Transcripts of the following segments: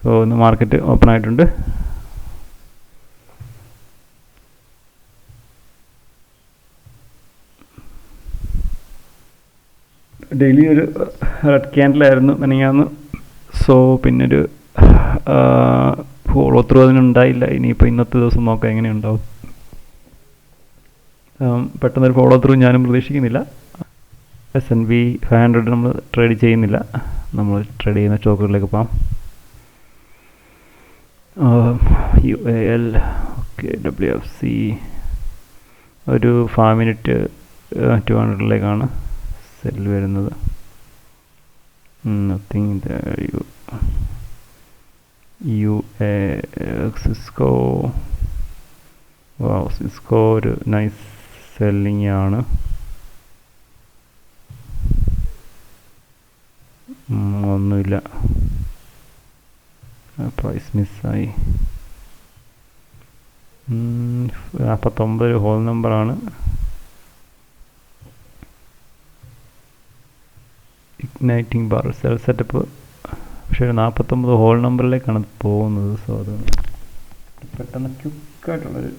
So ഇന്ന് market open ആയിട്ടുണ്ട്. Daily ഒരു റെഡ് ക്യാൻഡിലായിരുന്നു മെനങ്ങാന്ന്. സോ പിന്നൊരു ഫോളോ ത്രൂ അതിനുണ്ടായില്ല. ഇനിയിപ്പോൾ ഇന്നത്തെ ദിവസം നോക്കാം എങ്ങനെയുണ്ടാവും. പെട്ടെന്നൊരു ഫോളോ ത്രൂ ഞാനും പ്രതീക്ഷിക്കുന്നില്ല. S&P 500 നമ്മൾ ട്രേഡ് ചെയ്യുന്നില്ല. നമ്മൾ ട്രേഡ് ചെയ്യുന്ന സ്റ്റോക്കുകളിലേക്ക് പോകാം. UAL, ഓക്കെ, WFC ഒരു 5 മിനിറ്റ് 200ലേക്കാണ് സെൽ വരുന്നത്. നത്തിങ് സിസ്കോ ഒരു നൈസ് സെല്ലിംഗ് ആണ്. ഒന്നുമില്ല, പ്രൈസ് മിസ്സായി. 49 ഹോൾ നമ്പറാണ്. ഇഗ്നൈറ്റിംഗ് ബാർ സെൽ സെറ്റപ്പ്, പക്ഷേ 49 ഹോൾ നമ്പറിലേക്കാണ് പോകുന്നത്. സോ അത് പെട്ടെന്ന് ക്വിക്കായിട്ടുള്ളൊരു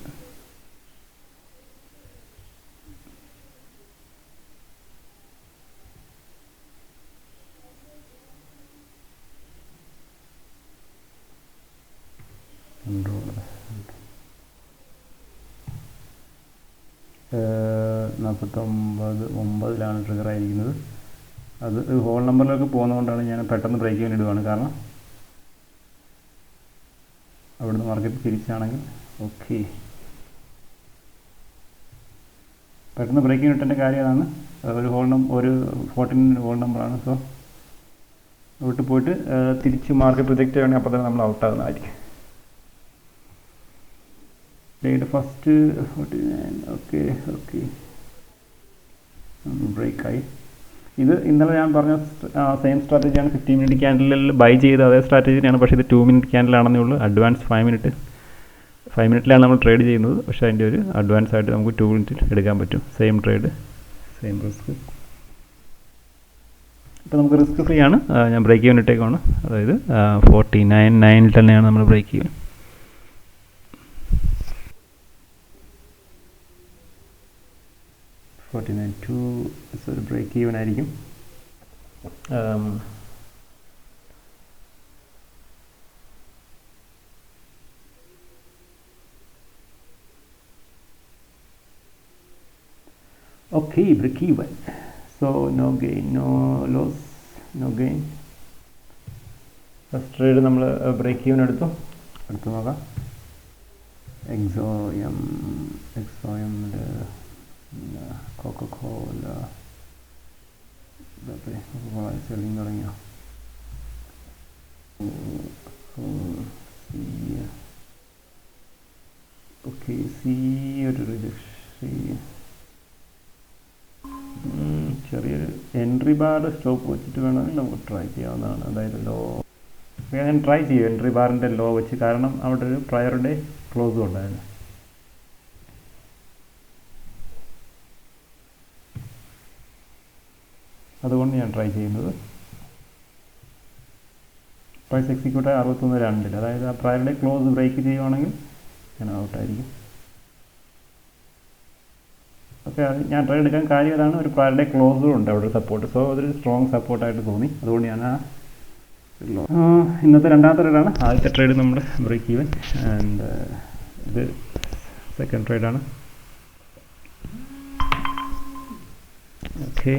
$49.9 ട്രിഗർ ആയിരിക്കുന്നത്. അത് ഹോൾ നമ്പറിലേക്ക് പോകുന്നതുകൊണ്ടാണ് ഞാൻ പെട്ടെന്ന് ബ്രേക്ക് ചെയ്യാൻ ഇടുകയാണ്. കാരണം അവിടുന്ന് മാർക്കറ്റ് തിരിച്ചാണെങ്കിൽ ഓക്കെ പെട്ടെന്ന് ബ്രേക്ക് ചെയ്യാൻ ഇട്ടേണ്ട കാര്യം അതാണ്. ഒരു 14 ഹോൾ നമ്പറാണ്. സോ അവിടെ പോയിട്ട് തിരിച്ച് മാർക്കറ്റ് പ്രൊജക്റ്റ് ചെയ്യുകയാണെങ്കിൽ അപ്പോൾ തന്നെ നമ്മൾ ഔട്ടാകുന്നതായിരിക്കും. ഡേയുടെ ഫസ്റ്റ് 49, ഓക്കെ ബ്രേക്കായി. ഇത് ഇന്നലെ ഞാൻ പറഞ്ഞ സെയിം സ്ട്രാറ്റജിയാണ്. 15 മിനിറ്റ് ക്യാൻഡിലിൽ ബൈ ചെയ്ത അതേ സ്ട്രാറ്റജിയാണ്. പക്ഷേ ഇത് 2 മിനിറ്റ് ക്യാൻഡിലാണെന്നേ ഉള്ളൂ. അഡ്വാൻസ് 5 മിനിറ്റിലാണ് നമ്മൾ ട്രേഡ് ചെയ്യുന്നത്. പക്ഷേ അതിൻ്റെ ഒരു അഡ്വാൻസ് ആയിട്ട് നമുക്ക് 2 മിനിറ്റിൽ എടുക്കാൻ പറ്റും. Same trade, same risk. ഇപ്പോൾ നമുക്ക് റിസ്ക് ഫ്രീ ആണ്. ഞാൻ ബ്രേക്ക് ചെയ്യാൻ ഇട്ടേക്കാണ്. അതായത് 49.9 തന്നെയാണ് നമ്മൾ ബ്രേക്ക് ചെയ്യുന്നത്. ഒരു ബ്രേക്ക് ഈവൻ ആയിരിക്കും. Okay, break even. So no gain, no loss, no gain. First trade നമ്മൾ ബ്രേക്ക് ഈവൻ എടുത്തു നോക്കാം. എക്സോയം കൊക്കോല സെല്ലിങ് തുടങ്ങിയോ? ഓക്കെ, സി ഒരു റിജക്ഷൻ. ചെറിയൊരു എൻട്രി ബാർ സ്റ്റോപ്പ് വെച്ചിട്ട് വേണമെങ്കിൽ നമുക്ക് ട്രൈ ചെയ്യാവുന്നതാണ്. അതായത് ലോ ഞാൻ ട്രൈ ചെയ്യും എൻട്രി ബാറിൻ്റെ ലോ വെച്ച്. കാരണം അവിടെ ഒരു പ്രയർ ഡേ ക്ലോസും ഉണ്ടായിരുന്നു. അതുകൊണ്ട് ഞാൻ ട്രൈ ചെയ്യുന്നത്. പ്രൈസ് എക്സിക്യൂട്ടായി 61.2. അതായത് ആ പ്രയർ ഡേ ക്ലോസ് ബ്രേക്ക് ചെയ്യുവാണെങ്കിൽ ഞാൻ ഔട്ടായിരിക്കും. ഓക്കെ, അത് ഞാൻ ട്രൈ എടുക്കാൻ കാര്യം അതാണ്. ഒരു പ്രയർ ഡേ ക്ലോസും ഉണ്ട് അവിടെ സപ്പോർട്ട്. സോ അതൊരു സ്ട്രോങ് സപ്പോർട്ടായിട്ട് തോന്നി. അതുകൊണ്ട് ഞാൻ ഇന്നത്തെ രണ്ടാമത്തെ ട്രേഡാണ്. ആദ്യത്തെ ട്രേഡ് നമ്മുടെ ബ്രേക്ക് ഈവൻ, ആൻഡ് ഇത് സെക്കൻഡ് ട്രേഡാണ്. ഓക്കെ,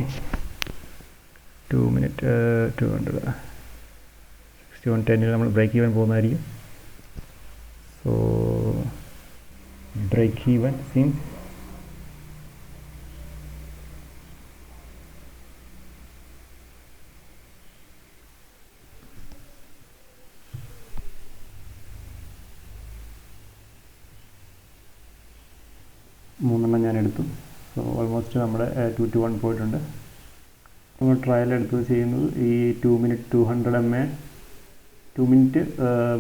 2 മിനിറ്റ് 200 61.10 നമ്മൾ ബ്രേക്ക് ഈവൻ പോകുന്നതായിരിക്കും. സോ ബ്രേക്ക് ഈവൻ സീൻ മൂന്നെണ്ണം ഞാൻ എടുത്തു. സോ ഓൾമോസ്റ്റ് നമ്മുടെ 2 to 1 പോയിട്ടുണ്ട്. നമ്മൾ ട്രയൽ എടുത്തത് ചെയ്യുന്നത് ഈ 2 മിനിറ്റ് 200 MA 2 മിനിറ്റ്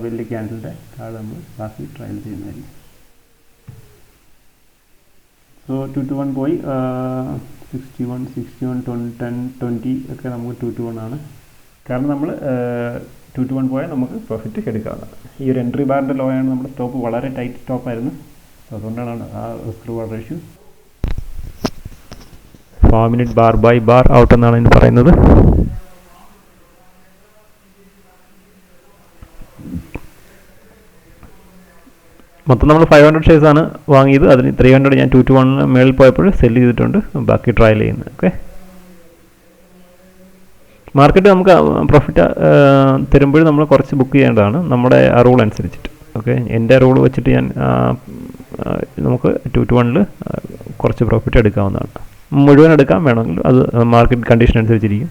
വലിയ ക്യാൻഡിലിൻ്റെ താഴെ നമ്മൾ ബാക്കി ട്രയൽ ചെയ്യുന്നതായിരിക്കും. സോ 2 to 1 പോയി. 61, 10, 20 ഒക്കെ നമുക്ക് 2 to 1 ആണ്. കാരണം നമ്മൾ 2 to 1 പോയാൽ നമുക്ക് പ്രോഫിറ്റ് എടുക്കാവുന്നതാണ്. ഈ ഒരു എൻട്രി ബാറിൻ്റെ ലോ ആണ് നമ്മുടെ സ്റ്റോപ്പ് വളരെ ടൈറ്റ് സ്റ്റോപ്പായിരുന്നു. അതുകൊണ്ടാണ് ആ risk reward ratio 4 minute bar by bar out എന്നാണ് ഇതിന് പറയുന്നത്. മൊത്തം നമ്മൾ 500 ഷെയർസാണ് വാങ്ങിയത്. അതിന് 300 ഞാൻ 2 to 1 മേളിൽ പോയപ്പോൾ സെല് ചെയ്തിട്ടുണ്ട്, ബാക്കി ട്രയൽ ചെയ്യുന്നത്. ഓക്കെ, മാർക്കറ്റ് നമുക്ക് പ്രോഫിറ്റ് തരുമ്പോൾ നമ്മൾ കുറച്ച് ബുക്ക് ചെയ്യേണ്ടതാണ് നമ്മുടെ ആ റൂൾ അനുസരിച്ചിട്ട്. ഓക്കെ, എൻ്റെ റൂൾ വെച്ചിട്ട് ഞാൻ നമുക്ക് 2 to 1 കുറച്ച് പ്രോഫിറ്റ് എടുക്കാവുന്നതാണ്. മുഴുവൻ എടുക്കാൻ വേണമെങ്കിൽ അത് മാർക്കറ്റ് കണ്ടീഷൻ അനുസരിച്ചിരിക്കും.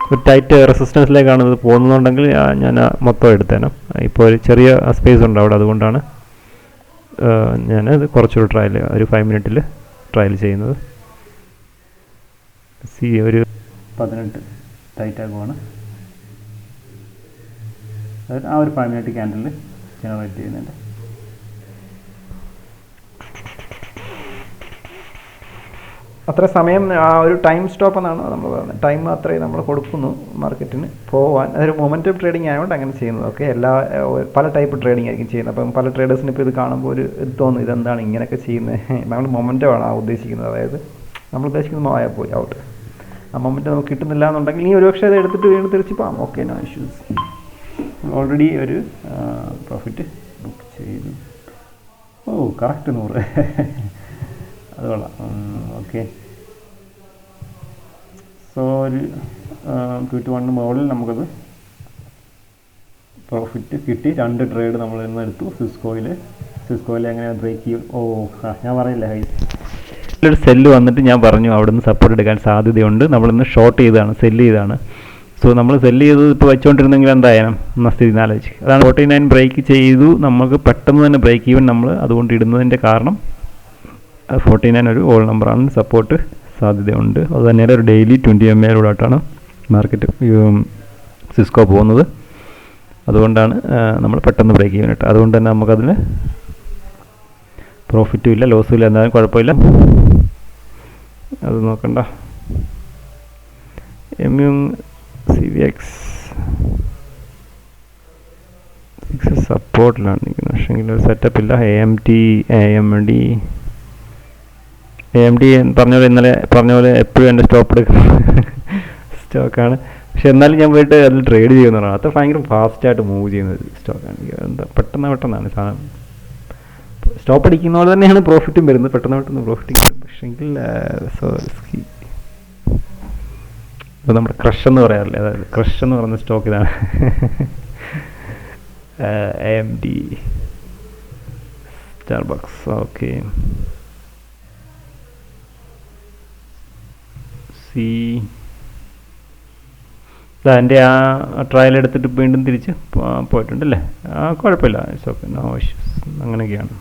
ഒരു ടൈറ്റ് റെസിസ്റ്റൻസിലേക്കാണ് ഇത് പോകുന്നുണ്ടെങ്കിൽ ഞാൻ മൊത്തം എടുത്തേനെ. ഇപ്പോൾ ഒരു ചെറിയ സ്പേസ് ഉണ്ട് അവിടെ, അതുകൊണ്ടാണ് ഞാനത് കുറച്ചുകൂടി ട്രയൽ ഒരു 5 മിനിറ്റിൽ ട്രയൽ ചെയ്യുന്നത്. ഒരു 18 ടൈറ്റ് ആകുവാണ്. ആ ഒരു 5 മിനിറ്റ് ക്യാൻഡലിൽ ജനറേറ്റ് ചെയ്യുന്നുണ്ട്. അത്ര സമയം ആ ഒരു ടൈം സ്റ്റോപ്പ് എന്നാണ് നമ്മൾ പറയുന്നത്. ടൈം അത്രയും നമ്മൾ കൊടുക്കുന്നു മാർക്കറ്റിന് പോകാൻ. അതൊരു മൊമെൻറ്റം ട്രേഡിംഗ് ആയതുകൊണ്ട് അങ്ങനെ ചെയ്യുന്നത്. ഓക്കെ, പല ടൈപ്പ് ട്രേഡിംഗ് ആയിരിക്കും ചെയ്യുന്നത്. അപ്പം പല ട്രേഡേഴ്സിന് ഇപ്പോൾ ഇത് കാണുമ്പോൾ ഒരു ഇത് തോന്നും, ഇതെന്താണ് ഇങ്ങനെയൊക്കെ ചെയ്യുന്നത്. നമ്മൾ മൊമെൻറ്റമാണ് ഉദ്ദേശിക്കുന്നത്. അതായത് നമ്മൾ ഉദ്ദേശിക്കുന്നത് ആയാൽ പോയി ഔട്ട്. ആ മൊമെൻറ്റ് നമുക്ക് കിട്ടുന്നില്ല എന്നുണ്ടെങ്കിൽ ഈ ഒരു പക്ഷേ അത് എടുത്തിട്ട് വീണ്ടും തിരിച്ച് പോകാം. Okay, no issues. ഓൾറെഡി ഒരു പ്രോഫിറ്റ് ബുക്ക് ചെയ്തു. Oh, correct 100. അത് കൊള്ളാം. ഓക്കെ, സോ ഒരു 2 to 1 മുകളിൽ നമുക്കത് പ്രോഫിറ്റ് കിട്ടി. 2 ട്രേഡ് നമ്മൾ ഇന്ന് എടുത്തു. സിസ്കോയിൽ എങ്ങനെയാണ് ബ്രേക്ക് ചെയ്യും. ഞാൻ പറയില്ല, ഒരു സെല്ല് വന്നിട്ട് ഞാൻ പറഞ്ഞു അവിടെ നിന്ന് സപ്പോർട്ട് എടുക്കാൻ സാധ്യതയുണ്ട്. നമ്മളിന്ന് ഷോർട്ട് ചെയ്താണ്, സെല്ല് ചെയ്താണ്. സോ നമ്മൾ സെല്ല് ചെയ്തത് ഇപ്പോൾ വെച്ചുകൊണ്ടിരുന്നെങ്കിൽ എന്തായാലും സ്ഥിതി ആലോചിച്ച്. അതാണ് 49 ബ്രേക്ക് ചെയ്തു. നമുക്ക് പെട്ടെന്ന് തന്നെ ബ്രേക്ക് ഈവൻ നമ്മൾ അതുകൊണ്ട് ഇടുന്നതിൻ്റെ കാരണം 49 ഒരു ഓൾ നമ്പറാണ്, സപ്പോർട്ട് സാധ്യതയുണ്ട്. അത് തന്നെയാണ് ഒരു ഡെയിലി 20 MA മാർക്കറ്റ് സിസ്കോ പോകുന്നത്. അതുകൊണ്ടാണ് നമ്മൾ പെട്ടെന്ന് ബ്രേക്ക് ചെയ്യാനായിട്ട്. അതുകൊണ്ട് തന്നെ നമുക്കതിന് പ്രോഫിറ്റും ഇല്ല, ലോസും ഇല്ല, എന്നാലും കുഴപ്പമില്ല. അത് നോക്കണ്ട. CVX സപ്പോർട്ടിലാണ് നിൽക്കുന്നത്, പക്ഷേങ്കിൽ ഒരു സെറ്റപ്പ് ഇല്ല. AMD ഇന്നലെ പറഞ്ഞ പോലെ എപ്പോഴും എൻ്റെ സ്റ്റോപ്പ് എടുക്കുന്ന സ്റ്റോക്കാണ്. പക്ഷെ എന്നാലും ഞാൻ പോയിട്ട് അതിൽ ട്രേഡ് ചെയ്യുന്നതാണ്. അത്ര ഭയങ്കര ഫാസ്റ്റായിട്ട് മൂവ് ചെയ്യുന്ന ഒരു സ്റ്റോക്കാണ്. എന്താ പെട്ടെന്നാണ് സാധനം. സ്റ്റോപ്പ് അടിക്കുന്ന പോലെ തന്നെയാണ് പ്രോഫിറ്റും വരുന്നത്, പെട്ടെന്ന് പ്രോഫിറ്റും കിട്ടും. പക്ഷേങ്കിൽ സോ റിസ്കി. ഇപ്പോൾ നമ്മുടെ ക്രഷ് എന്ന് പറയാറില്ലേ, അതായത് ക്രഷ് എന്ന് പറയുന്ന സ്റ്റോക്ക് ഇതാണ്. AMD, Starbucks. ഓക്കെ, എൻ്റെ ആ ട്രയൽ എടുത്തിട്ട് വീണ്ടും തിരിച്ച് പോയിട്ടുണ്ടല്ലേ. കുഴപ്പമില്ല, ഇറ്റ്സ് ഓക്കെ, നോ ഇഷ്യൂസ്. അങ്ങനെയൊക്കെയാണ്.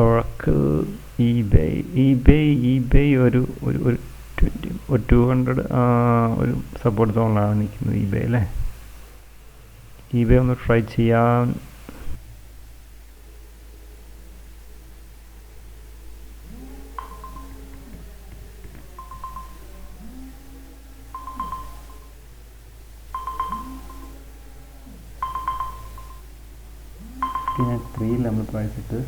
Oracle, eBay ഒരു 200 ഒരു സപ്പോർട്ട് സോണിലാണ് നിൽക്കുന്നത് eBay അല്ലേ. eBay ഒന്ന് ട്രൈ ചെയ്യാം. ഞാൻ 3 നമ്മൾ പ്രൈസ് ഇട്ട്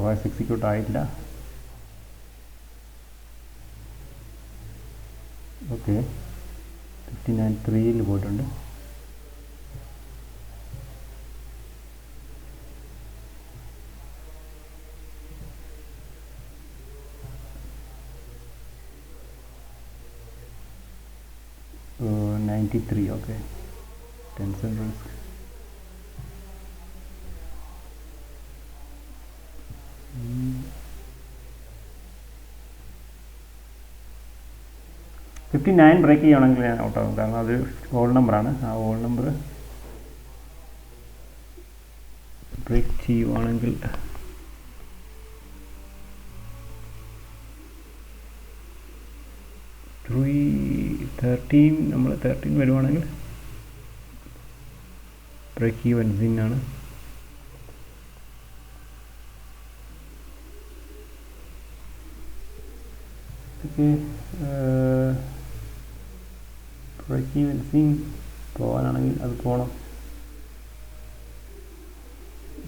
വോയിസ് എക്സിക്യൂട്ട് ആയിട്ടില്ല. ഓക്കെ, 59.3 പോയിട്ടുണ്ട്. $93. 93, ഓക്കെ, 10 cent risk. $59 ബ്രേക്ക് ചെയ്യുകയാണെങ്കിൽ ഞാൻ ഔട്ടാകും. കാരണം അത് ഓൾ നമ്പറാണ്. ആ ഓൾ നമ്പർ ബ്രേക്ക് ചെയ്യുവാണെങ്കിൽ നമ്മൾ 13 വരുവാണെങ്കിൽ ബ്രേക്ക് ഈവൻ സിൻ ആണ്. ബ്രേക്ക് ഈവൻ സിൻ പോകാനാണെങ്കിൽ അത് പോകണം.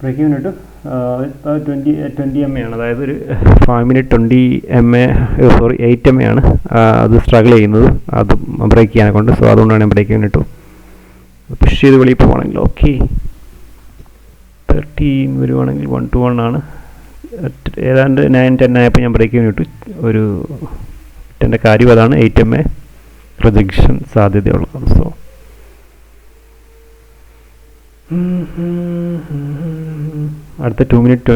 ബ്രേക്ക് ഈവൻ ഇട്ട് 20 MA ആണ്, അതായത് ഒരു 5 മിനിറ്റ് 20 MA 8 MA ആണ് അത് സ്ട്രഗിൾ ചെയ്യുന്നത്, അത് ബ്രേക്ക് ചെയ്യാനെ കൊണ്ട്. സോ അതുകൊണ്ടാണ് ഞാൻ ബ്രേക്ക് ഈവൻ ഇട്ടു. പുഷ് ചെയ്ത് വെളിയിൽ പോകണമെങ്കിൽ ഓക്കെ. 13 വരുവാണെങ്കിൽ 1-1 ആണ്. ഏതാണ്ട് 9-10 ആയപ്പോൾ ഞാൻ ബ്രേക്ക് ഈവൻ ഇട്ടു. ഒരു എൻ്റെ കാര്യം അതാണ്, 8 MA റിജക്ഷൻ സാധ്യതയുള്ളത്. സോ അടുത്ത 2 മിനിറ്റ്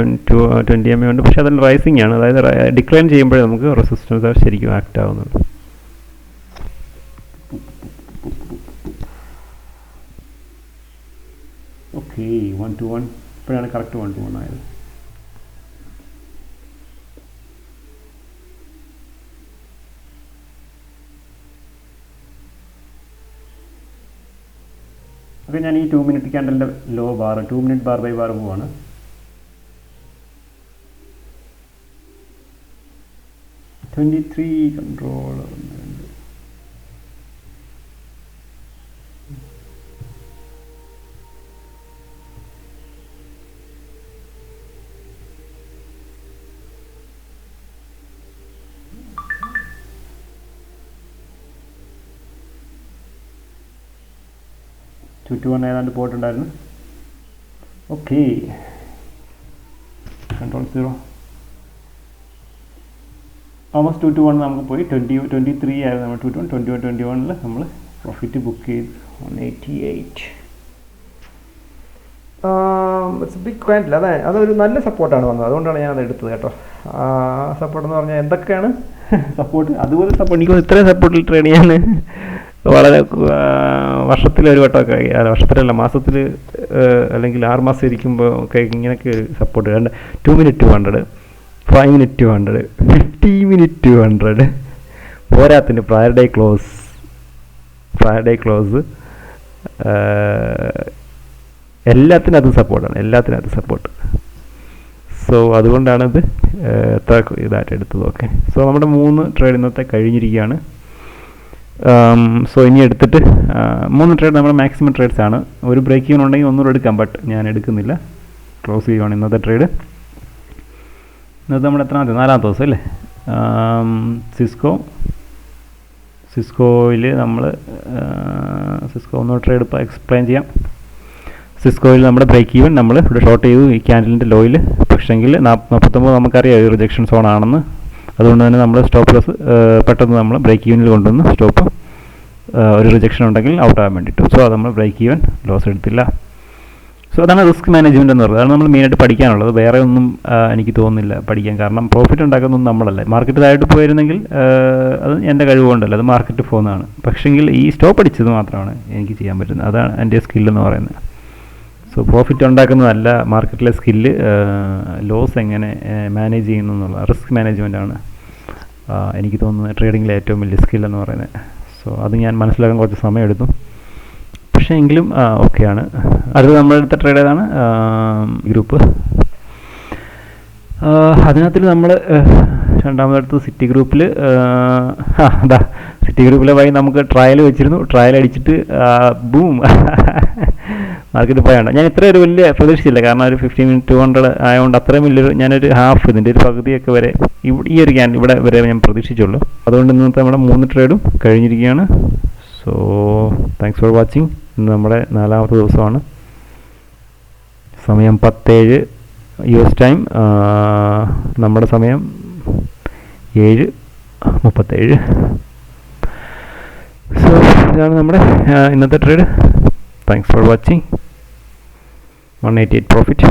20 MA ഉണ്ട്, പക്ഷേ അതിൽ റൈസിങ് ആണ്, അതായത് ഡിക്ലൈൻ ചെയ്യുമ്പോഴേ നമുക്ക് റെസിസ്റ്റൻസ് ശരിക്കും ആക്ട് ആവുന്നുണ്ട്. ഓക്കെ 1-1 ഇപ്പോഴാണ് കറക്റ്റ് 1-1 ആയത്. അപ്പോൾ ഞാൻ ഈ 2 മിനിറ്റ് ക്യാൻഡലിൻ്റെ low bar 2 minute bar by bar പോവാണ്. കൺട്രോൾ 2-1 ഏതാണ്ട് പോയിട്ടുണ്ടായിരുന്നു. ഓക്കെ കൺട്രോൾ 0 ഓൾമോസ്റ്റ് 2-1 നമുക്ക് പോയി. 23 ആയിരുന്നു നമ്മൾ 2-1. 21 നമ്മൾ പ്രോഫിറ്റ് ബുക്ക് ചെയ്ത് 188. It's big quantile. അതൊരു നല്ല സപ്പോർട്ടാണ് വന്നത്, അതുകൊണ്ടാണ് ഞാനത് എടുത്തത് കേട്ടോ. സപ്പോർട്ട് എന്ന് പറഞ്ഞാൽ എന്തൊക്കെയാണ് സപ്പോർട്ട്, അതുപോലെ സപ്പോർട്ട് എനിക്ക് ഇത്രയും സപ്പോർട്ടിൽ ട്രേഡ് ചെയ്യാൻ വളരെ വർഷത്തിലൊരു വട്ടമൊക്കെ, വർഷത്തിലല്ല മാസത്തിൽ അല്ലെങ്കിൽ 6 മാസം ഇരിക്കുമ്പോൾ ഒക്കെ ഇങ്ങനെയൊക്കെ ഒരു സപ്പോർട്ട്. 2 മിനിറ്റ് 200, 5 മിനിറ്റ് 200, 50 മിനിറ്റ് 200, പോരാത്തിന് ഫ്രൈഡേ ക്ലോസ് എല്ലാത്തിനും അത് സപ്പോർട്ട്. സോ അതുകൊണ്ടാണത് എത്ര ഇതായിട്ട് എടുത്തത്. ഓക്കെ, സോ നമ്മുടെ 3 ട്രേഡ് ഇന്നത്തെ കഴിഞ്ഞിരിക്കുകയാണ്. സോ ഇനി എടുത്തിട്ട് 3 ട്രേഡ് നമ്മുടെ മാക്സിമം ട്രേഡ്സ് ആണ്. ഒരു ബ്രേക്ക് ഈവൻ ഉണ്ടെങ്കിൽ ഒന്നുകൂടെ എടുക്കാം, ബട്ട് ഞാൻ എടുക്കുന്നില്ല. ക്ലോസ് ചെയ്യുവാണ് ഇന്നത്തെ ട്രേഡ്. ഇന്നത്തെ നമ്മുടെ എത്രാമത്തെ 4ാമത്തെ ദിവസം അല്ലേ. സിസ്കോയിൽ നമ്മൾ ഒന്നോ ട്രേഡ് ഇപ്പോൾ എക്സ്പ്ലെയിൻ ചെയ്യാം. സിസ്കോയിൽ നമ്മുടെ ബ്രേക്ക് ഈവൻ നമ്മൾ ഇവിടെ ഷോർട്ട് ചെയ്തു ഈ ക്യാൻഡലിൻ്റെ ലോയിൽ. പക്ഷേങ്കിൽ 49 നമുക്കറിയാം ഒരു റിജക്ഷൻ സോൺ ആണെന്ന്. അതുകൊണ്ട് തന്നെ നമ്മൾ സ്റ്റോപ്പ് ലോസ് പെട്ടെന്ന് നമ്മൾ ബ്രേക്ക് ഈവനിൽ കൊണ്ടുവന്ന് സ്റ്റോപ്പ് ഒരു റിജക്ഷൻ ഉണ്ടെങ്കിൽ ഔട്ട് ആകാൻ വേണ്ടിയിട്ട്. സോ അത് നമ്മൾ ബ്രേക്ക് ഈവൻ ലോസ് എടുത്തില്ല. സോ അതാണ് റിസ്ക് മാനേജ്മെൻറ്റ് എന്ന് പറയുന്നത്. അതാണ് നമ്മൾ മെയിനായിട്ട് പഠിക്കാനുള്ളത്. വേറെ ഒന്നും എനിക്ക് തോന്നുന്നില്ല പഠിക്കാൻ. കാരണം പ്രോഫിറ്റ് ഉണ്ടാക്കുന്നതൊന്നും നമ്മളല്ല. മാർക്കറ്റ് താഴോട്ട് പോയിരുന്നെങ്കിൽ അത് എൻ്റെ കഴിവ് കൊണ്ടല്ല, അത് മാർക്കറ്റ് പോകുന്നതാണ്. പക്ഷേങ്കിൽ ഈ സ്റ്റോപ്പ് അടിച്ചത് മാത്രമാണ് എനിക്ക് ചെയ്യാൻ പറ്റുന്നത്. അതാണ് എൻ്റെ സ്കില്ലെന്ന് പറയുന്നത്. സോ പ്രോഫിറ്റ് ഉണ്ടാക്കുന്നതല്ല മാർക്കറ്റിലെ സ്കില്ല്, ലോസ് എങ്ങനെ മാനേജ് ചെയ്യുന്നു എന്നുള്ള റിസ്ക് മാനേജ്മെൻറ്റാണ് എനിക്ക് തോന്നുന്നത് ട്രേഡിങ്ങിലെ ഏറ്റവും വലിയ സ്കില്ലെന്ന് പറയുന്നത്. സോ അത് ഞാൻ മനസ്സിലാക്കാൻ കുറച്ച് സമയമെടുത്തു, പക്ഷേ എങ്കിലും ഓക്കെയാണ്. അടുത്ത് നമ്മളെടുത്ത ട്രേഡ് ഏതാണ്? ഗ്രൂപ്പ്. അതിനകത്തിൽ നമ്മൾ രണ്ടാമതെടുത്ത് സിറ്റി ഗ്രൂപ്പിൽ. സിറ്റി ഗ്രൂപ്പിലെ വഴി നമുക്ക് ട്രയൽ വെച്ചിരുന്നു. ട്രയൽ അടിച്ചിട്ട് ബൂം മാർക്കറ്റ് പോയാണ്. ഞാൻ ഇത്ര ഒരു വലിയ പ്രതീക്ഷിച്ചില്ല, കാരണം ഒരു 15 മിനിറ്റ് 200 ആയതുകൊണ്ട് അത്രയും വലിയൊരു ഞാനൊരു ഹാഫ് ഇതിൻ്റെ ഒരു പകുതിയൊക്കെ വരെ ഈ ഒരു ഇവിടെ വരെ ഞാൻ പ്രതീക്ഷിച്ചുള്ളൂ. അതുകൊണ്ട് ഇന്നത്തെ നമ്മുടെ 3 ട്രേഡും കഴിഞ്ഞിരിക്കുകയാണ്. So thanks for watching. ഇന്ന് നമ്മുടെ 4ാമത്തെ ദിവസമാണ്. സമയം 10:07 US ടൈം, നമ്മുടെ സമയം 7:37. സോ ഇതാണ് നമ്മുടെ ഇന്നത്തെ trade. Thanks for watching. 188 profit.